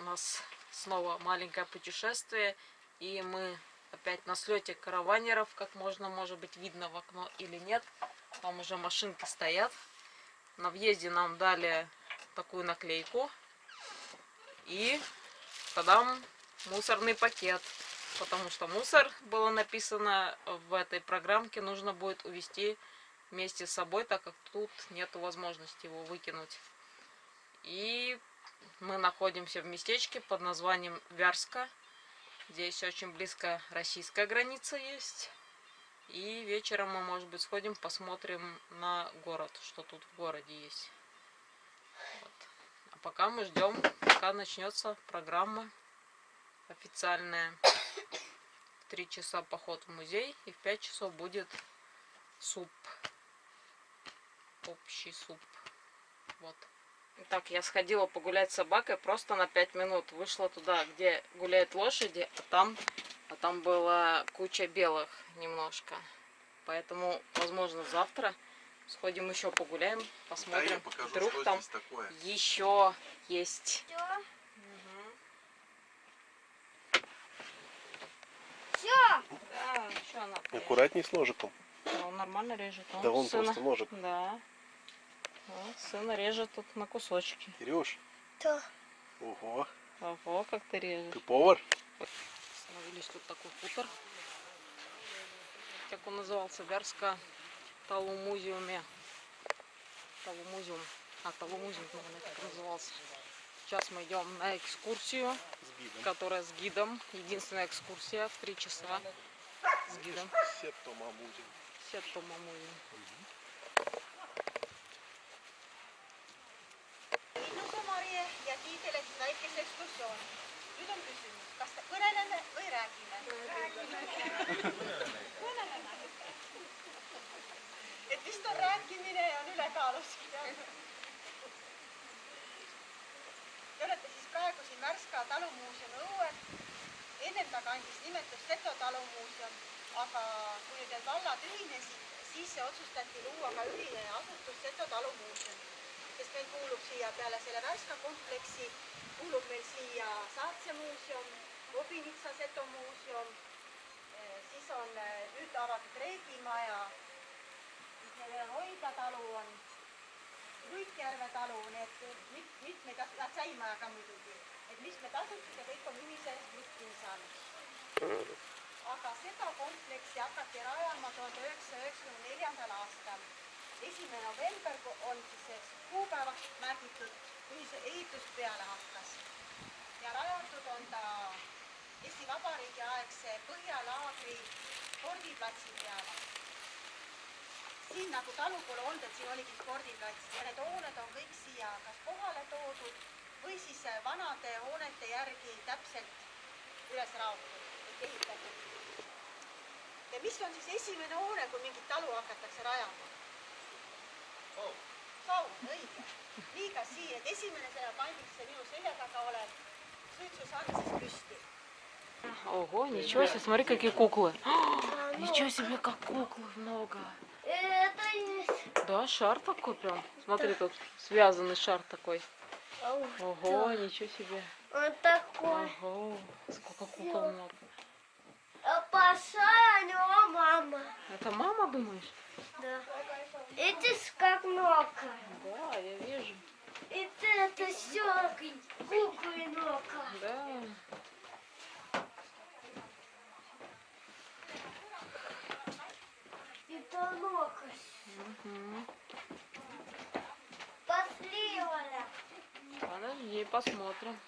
нас снова маленькое путешествие, и мы опять на слете караванеров, как можно, может быть, видно в окно или нет. Там уже машинки стоят. На въезде нам дали такую наклейку и тогда мусорный пакет, потому что мусор, было написано в этой программке, нужно будет увезти вместе с собой, так как тут нет возможности его выкинуть. И мы находимся в местечке под названием Вярска. Здесь очень близко российская граница есть. И вечером мы, может быть, сходим, посмотрим на город, что тут в городе есть. Вот. А пока мы ждем, пока начнется программа официальная. В 3 часа поход в музей, и в 5 часов будет суп. Общий суп. Вот. Итак, я сходила погулять с собакой просто на 5 минут. Вышла туда, где гуляют лошади, а там была куча белых немножко. Поэтому, возможно, завтра сходим еще погуляем, посмотрим. Да, покажу, вдруг там еще есть. Все. Да, еще она. Аккуратней с ножиком. Он нормально режет. Да он просто ножик. Да. Вот, сына режет тут на кусочки. Кирюш. Да. Ого. Ого, как ты режешь. Ты повар? Остановились тут такой хутор. Как он назывался? Вярска Талумузеуме. Талумузеум. Талумузеум, наверное, так назывался. Сейчас мы идем на экскурсию, которая с гидом. Единственная экскурсия в 3 часа с гидом. Сеттомамузеум. Сеттомамузеум. Marie ja Tiidele siis väikese ekskursiooni. Nüüd on küsimus, kas kõneleme või räägime? Kõneleme. Et vist on rääkimine ja on ülekaalus. Te olete siis praegu siin Värska talumuuseumi õuel. Ennem ta kandis nimetust Seto talumuuseum, aga kui need vallad ühinesid, siis see otsustati luua ka ühine asutus Seto talumuuseum, kes meil kuulub siia peale selle Värska kompleksi, kuulub meil siia Saatse muuseum, Obinitsa Seto muuseum, siis on nüüd avatud Reegimaja, siis meil on Oida talu, on Luikjärve talu, need mitmeid, Säimaja ka muidugi, et mitmed asutused ja kõik on ühise juhtimise saanud. Aga seda kompleksi hakati rajama 1994. aastal. 1. november on siis see kuupäevaks märgitud, kui see ehitus peale hakkas. Ja rajatud on ta Eesti Vabariigi aegse Põhjalaagri spordiplatsi peale. Siin nagu talu pole olnud, et siin oligi spordiplats ja need hooned on kõik siia kas kohale toodud või siis vanade hoonete järgi täpselt üles raotud, et ehitatud. Ja mis on siis esimene hoone, kui mingit talu hakatakse rajama? Saun, õige. Liiga siia, et esimene selle pandis see minu selja taga olev suitsusand siis püsti. Ого, ничего себе, смотри, какие куклы. Ничего себе, как куклы много. Это есть. Да, шар такой прям. Смотри, тут связанный шар такой. Ого, ничего себе. Вот такой. Ого, сколько кукол много. Пошла у него мама. Это мама, думаешь? Да. Видишь, как много. Да, я вижу. Это все куклы много. Да. Это много. Угу. Пошли, Оля. Подожди, посмотрим.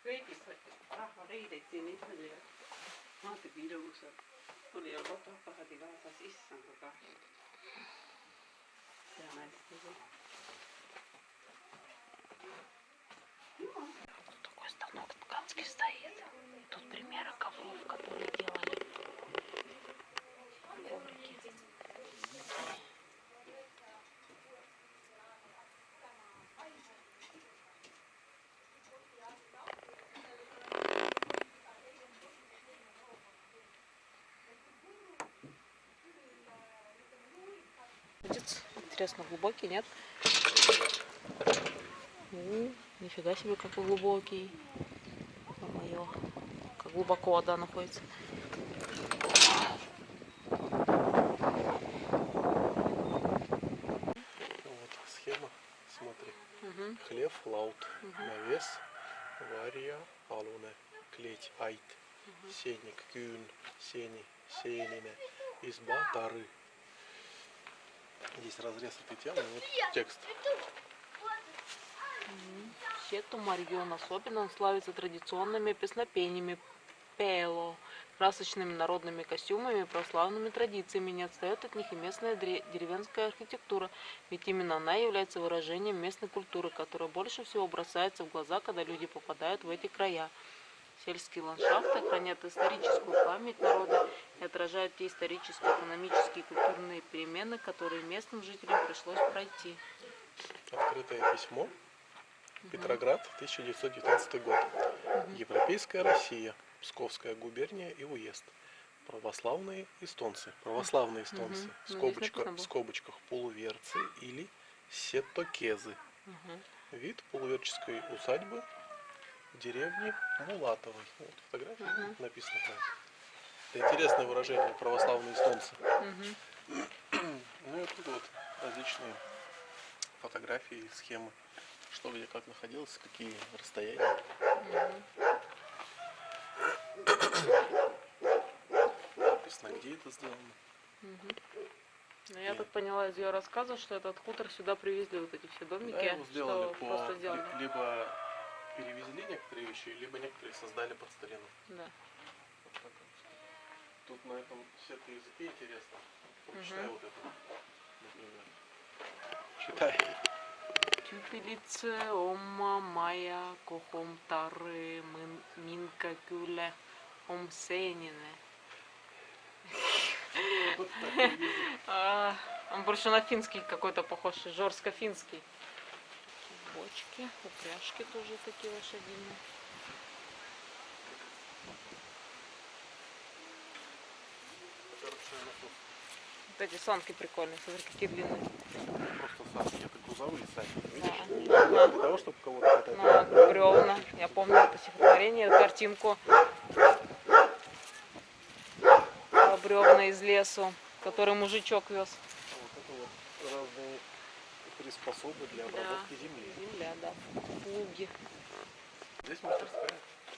Kõigist rahvareideid siin Ismaili vaatagi ilusad. Tuli ju fotoaparaadi kaasas, issand kui kahju. See on hästi. Тут такой станок ткацкий стоит. Тут примеры ковров, которые делали. Коврики. Будет Интересно, глубокий, нет? Нифига себе, какой глубокий. Ё-моё, как глубоко вода находится. Вот схема, смотри. Угу. Хлев, лаут, навес, вария, алуне, клеть, айт, сеник, кюн, сени, сенине, изба, тары. Здесь разрез этой темы, вот текст. Сету Марьон особенно он славится традиционными песнопениями пело, красочными народными костюмами и православными традициями. Не отстает от них и местная деревенская архитектура, ведь именно она является выражением местной культуры, которая больше всего бросается в глаза, когда люди попадают в эти края. Сельские ландшафты хранят историческую память народа и отражают те исторические, экономические и культурные перемены, которые местным жителям пришлось пройти. Открытое письмо. Петроград, 1919 год. Европейская Россия. Псковская губерния и уезд. Православные эстонцы. Православные эстонцы. Ну, здесь написано В было. скобочках полуверцы или сеттокезы. Вид полуверческой усадьбы в деревне Булатовой. Вот фотография написано так. Это интересное выражение православные эстонцы. Ну и тут вот различные фотографии, схемы, что где как находилось, какие расстояния. Написано, где это сделано. Ну, я так поняла из ее рассказа, что этот хутор сюда привезли, вот эти все домики, Да, его сделали что просто сделали. либо перевезли некоторые вещи, либо некоторые создали под старину. Да. Вот так вот. Тут на этом сетке языке интересно. Прочитай вот это, например. Читай. Tyypilitse oma maja kohom tare minkä kyllä on seininen. Вот такой язык. Он больше на финский какой-то похож, жорско-финский. Бочки, упряжки тоже такие лошадиные. Вот эти санки прикольные, смотри, какие длинные. Просто санки, это грузовые санки. Видишь? Да. Для того, чтобы кого-то катать. Ну, бревна. Я помню это стихотворение, картинку. Про бревна из лесу, который мужичок вез. Вот это вот разные приспособы для обработки земли. Земля, да. Плуги. Здесь мастерская.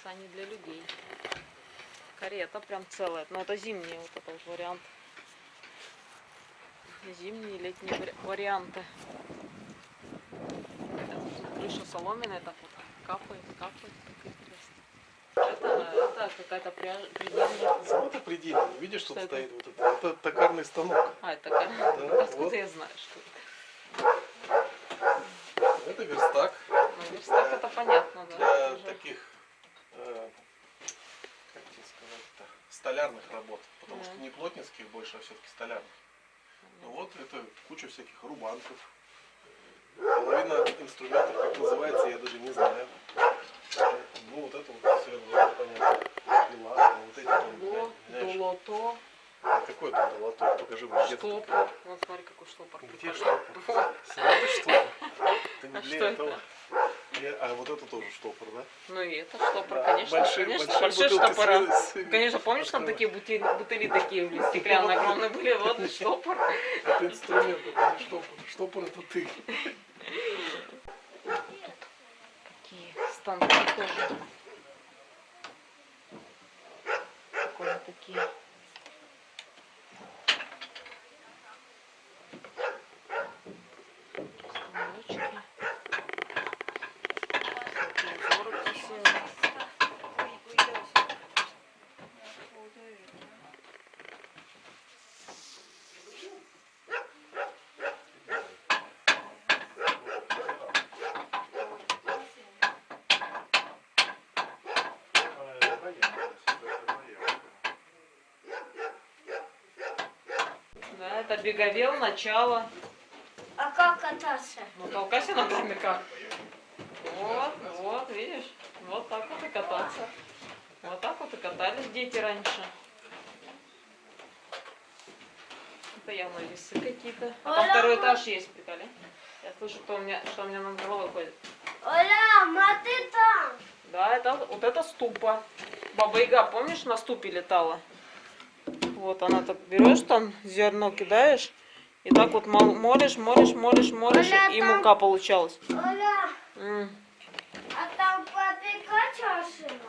Сани для людей. Карета прям целая. Но это зимний вот этот вот вариант. Зимние и летние варианты. Крыша соломенная, так вот капает, капает. Так интересно. Это какая-то предельная. Вот и предельно. Видишь, Что тут это? стоит вот это. Это токарный станок. Это как? Да, Откуда вот. я знаю, что это? Это верстак. Ну, верстак это понятно, да. Для Уже. таких, как тебе сказать-то, столярных работ. Потому что не плотницких больше, а все-таки столярных. Ну вот это куча всяких рубанков. Половина инструментов, как называется, я даже не знаю. Ну вот это вот все, понятно. Пила, вот эти там, Доло, знаешь, долото, а какой там долото? Покажи мне, где ты штопор. Вот смотри, какой штопор. Где штопор? Смотри, штопор. Это не А для что этого. А вот это тоже штопор, да? Ну и это штопор, Да, конечно. большие Конечно, большие бутылки штопора. с- Конечно, помнишь, там такие бутыли такие, блин, стеклянные, огромные были, вот и штопор. Это инструмент, это не штопор. Штопор это ты. Такие станки тоже. Прикольно такие. Станочки. Всякие узоры красивые. Да, это беговел, начало. А как кататься? Ну, толкайся ногами как. Вот, вот, видишь? Вот так вот и кататься. Вот так вот и катались дети раньше. постоянно весы какие-то. А там второй этаж есть, приколи. Я слышу, что у меня над головой ходит. Оля, смотри там. Да, вот это ступа. Баба Яга, помнишь, на ступе летала? Вот она так берешь там, зерно кидаешь, и так вот молишь, Оля, и там- мука получалась. Оля, М. а там папика чашина.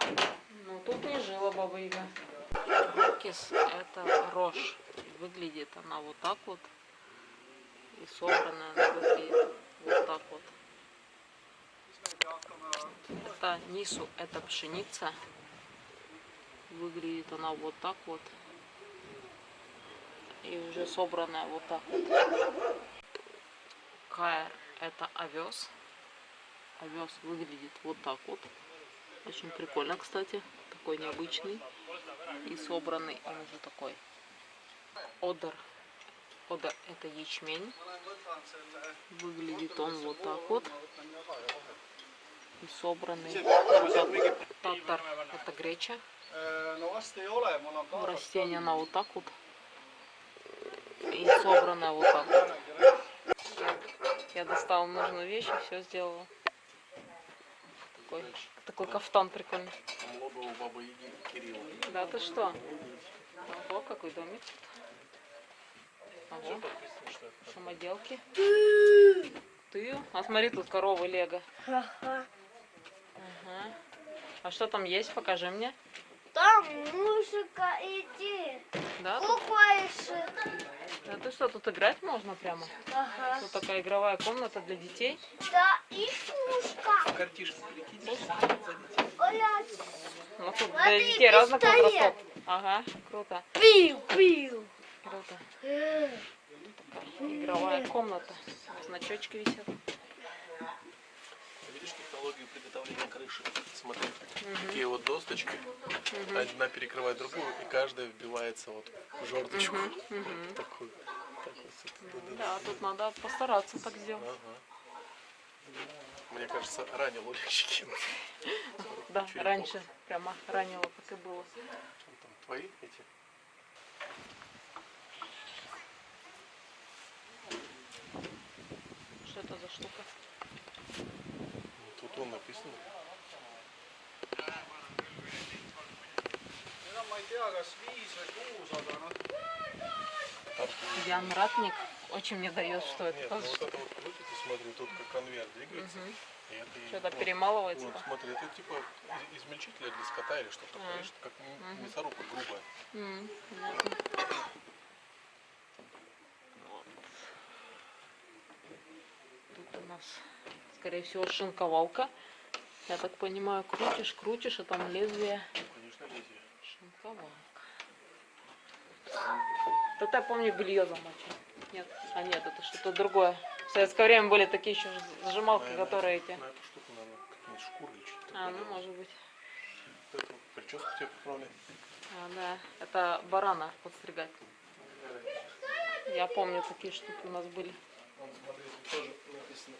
Ну, тут не жила Баба Яга. Рокис — это рожь. Выглядит она вот так вот. И собранная она выглядит вот так вот. Это нису, это пшеница. Выглядит она вот так вот. И уже собранная вот так вот. Каэр — это овес. Овес выглядит вот так вот. Очень прикольно, кстати. Такой необычный. И собранный он уже такой. Одер. Одер — это ячмень. Выглядит он вот так вот. И собранный вот так вот. Татар — это греча. Растение она вот так вот. И собранная вот так вот. Я достала нужную вещь и все сделала. Такой кафтан прикольный. Логово у Бабы Яги Кирилла. Да ты что? Ого, какой домик. Ого, самоделки. Ты? А смотри, тут коровы Лего. Ага. Ага. А что там есть? Покажи мне. Там музыка, иди. Да, тут, Кукаешься. да ты что, тут играть можно прямо? Ага. Тут такая игровая комната для детей. Да, и пушка. Картишки перекидываешь. Оля, Ну тут для Смотри, детей разных пистолет. возрастов. Ага, круто. пил. Круто. Игровая комната. Значочки висят. Видишь технологию приготовления крыши? Смотри, такие вот досточки. Одна перекрывает другую, и каждая вбивается вот в жердочку. Такую. Так вот. Да, тут надо постараться так сделать. Ага. Мне кажется, ранил оловщики. Да, раньше прямо ранило, как и было. Там твои эти? Что это за штука? Тут он написано. Ян Ратник очень мне дает, что это. Нет, ну вот это вот крутите, смотри, тут как конвейер двигается. И это и- Что-то вот, перемалывается. вот, Да? смотри, это типа измельчитель для скота или что-то такое, видишь, как мясорубка грубая. Понятно. Вот. Тут у нас, скорее всего, шинковалка. Я так понимаю, крутишь, а там лезвие. Конечно, лезвие. Шинковалка. Тут я помню, белье замочил. Нет, нет, это что-то другое. В советское время были такие еще зажималки, Наверное, которые эти. на эту штуку, наверное, какие-нибудь шкуры или что-то такое. А, ну делают. может быть. Вот эту прическу тебе поправляй. А, да. Это барана подстригать. Я помню, такие штуки у нас были. Вон, смотри, тут тоже написано.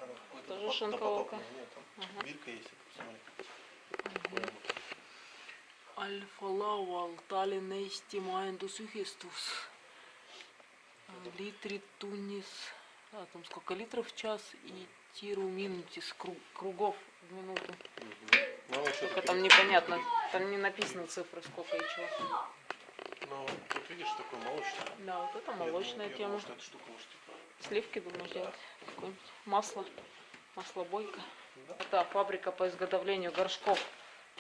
Она какой-то Тоже допотопная. шинковалка. Нет, там бирка есть, это посмотри. Alfa-laual Tallinesti majandusühistus. Литри тунис. А, там сколько литров в час и тиру минутис. Кругов в минуту. Ну, вот Только что-то там непонятно. Там не написано цифры, сколько и чего. Ну, тут видишь, такой молочный. Да, вот это Я молочная думал, тема. что эта штука может типа. Сливки думаю делать. Какое-нибудь масло. Маслобойка. Это фабрика по изготовлению горшков.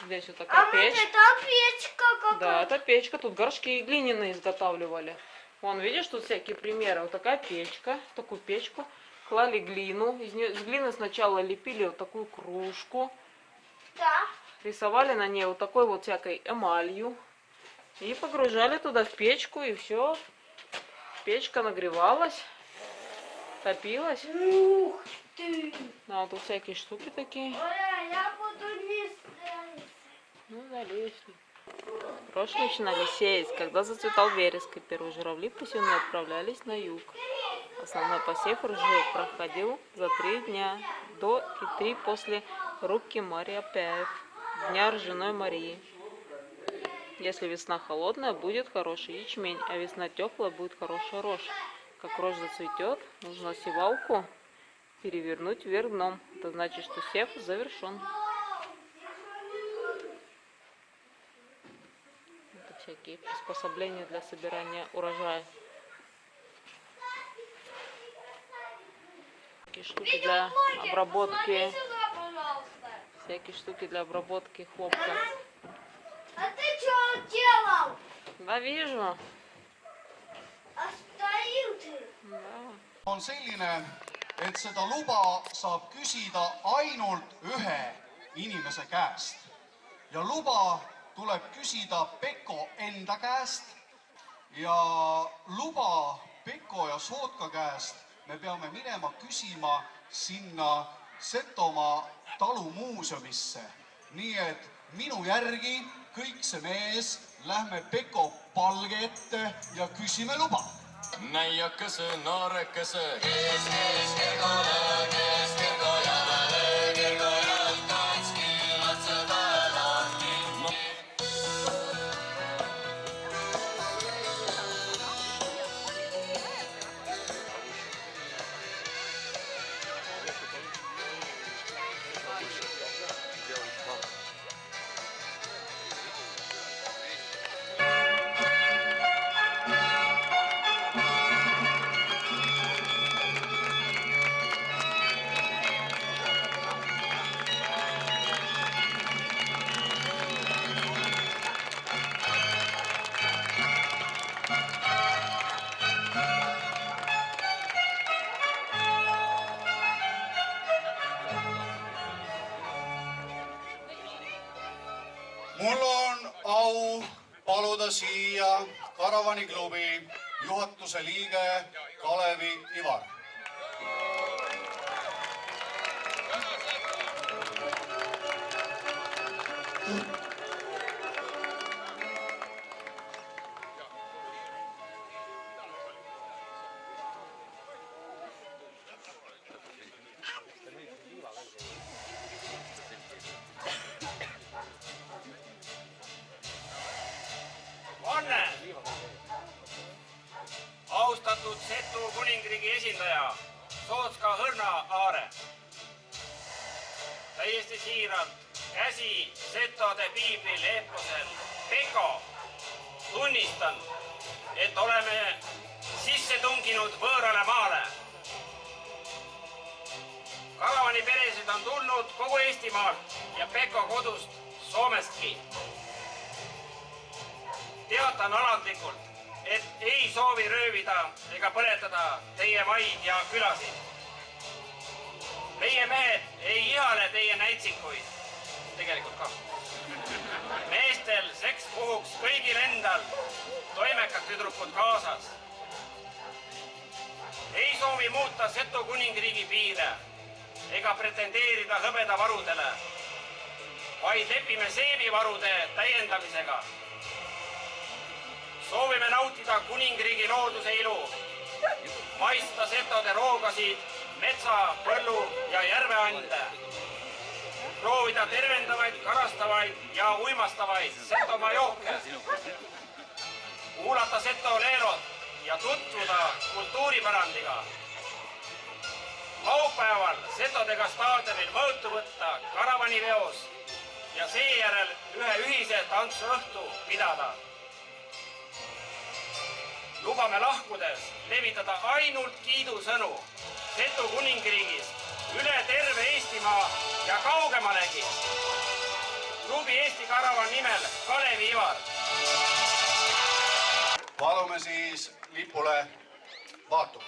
Здесь вот такая А печь. там печка какая. Да, это печка. Тут горшки глиняные изготавливали. Вон, видишь, тут всякие примеры. Вот такая печка. В такую печку клали глину. Из глины сначала лепили вот такую кружку. Да. Рисовали на ней вот такой вот всякой эмалью. И погружали туда в печку, и все. Печка нагревалась, топилась. Ух ты. А вот тут всякие штуки такие. Оля, я буду не стрелять. Ну, залезли. Прошлой начинали сеять, когда зацветал вереск, и первые журавли пасены отправлялись на юг. Основной посев ржи проходил за 3 дня до и 3 после руки Марии Апяев, Дня Ржаной Марии. Если весна холодная, будет хороший ячмень, а весна теплая, будет хорошая рожь. Как рожь зацветет, нужно севалку перевернуть вверх дном. Это значит, что сев завершен. Это всякие приспособления для собирания урожая. Всякие штуки для обработки. Пожалуйста. Всякие штуки для обработки хлопка. А ты что делал? Да, вижу. Оставил ты. Да. On selline, et seda luba saab küsida ainult ühe inimese käest. Ja luba tuleb küsida Pekko enda käest ja luba Pekko ja Sootka käest me peame minema küsima sinna Setomaa talumuuseumisse. Nii et minu järgi kõik see mees lähme Pekko palge ette ja küsime luba. Näiakese, naarekese, kes Kirgole, kes Kirgojale, Kirgojal kaitskivad seda lahti. Mul on au paluda siia Karavaniklubi juhatuse liige Kalevi Ivar. Anne! Austatud Setu kuningriigi esindaja, Sootska Hõrna-Aare. Täiesti siiralt käsi setode piiblil eeposel. Pekko, tunnistan, et oleme sisse tunginud võõrale maale. Karavani peresid on tulnud kogu Eestimaalt ja Pekko kodust Soomestki. Teatan alandlikult, et ei soovi röövida ega põletada teie maid ja külasid. Meie mehed ei ihale teie näitsikuid. Tegelikult ka. Meestel seks puhuks kõigil endal, toimekad tüdrukud kaasas. Ei soovi muuta Setu kuningriigi piire ega pretendeerida hõbedavarudele, vaid lepime seebivarude täiendamisega. Soovime nautida kuningriigi looduse ilu, maista setode roogasid, metsa, põllu ja järveande, proovida tervendavaid, karastavaid ja uimastavaid Setomaa jooke, kuulata Seto leelot ja tutvuda kultuuripärandiga. Laupäeval Setodega staadionil mõõtu võtta karavaniveos ja seejärel ühe ühise tantsuõhtu pidada. Lubame lahkudes levitada ainult kiidusõnu Setu kuningriigist üle terve Eestimaa ja kaugemalegi. Klubi Eesti Karavan nimel Kalevi Ivar. Palume siis lipule vaatu.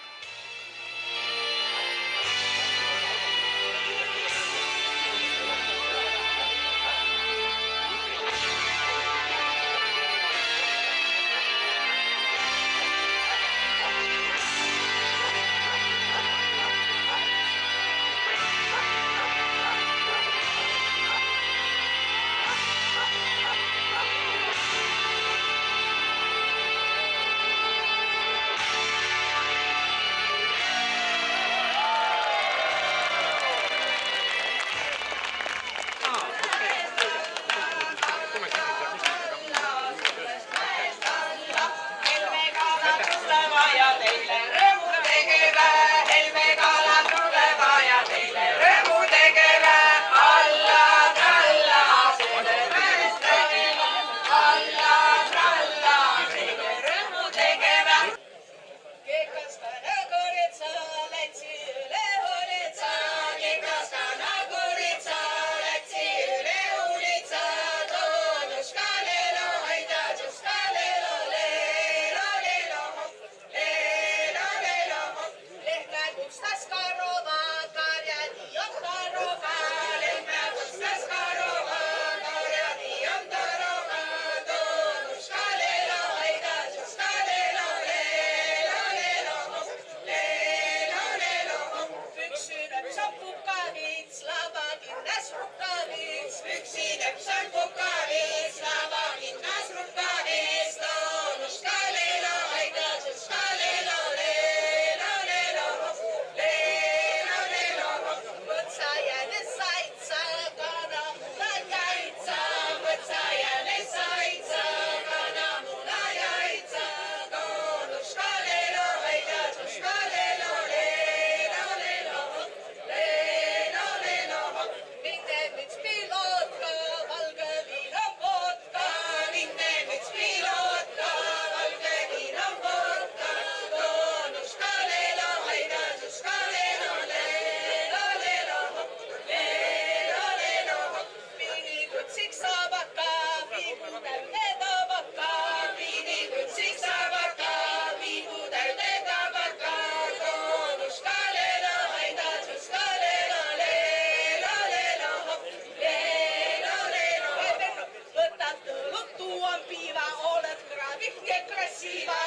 tantsivad.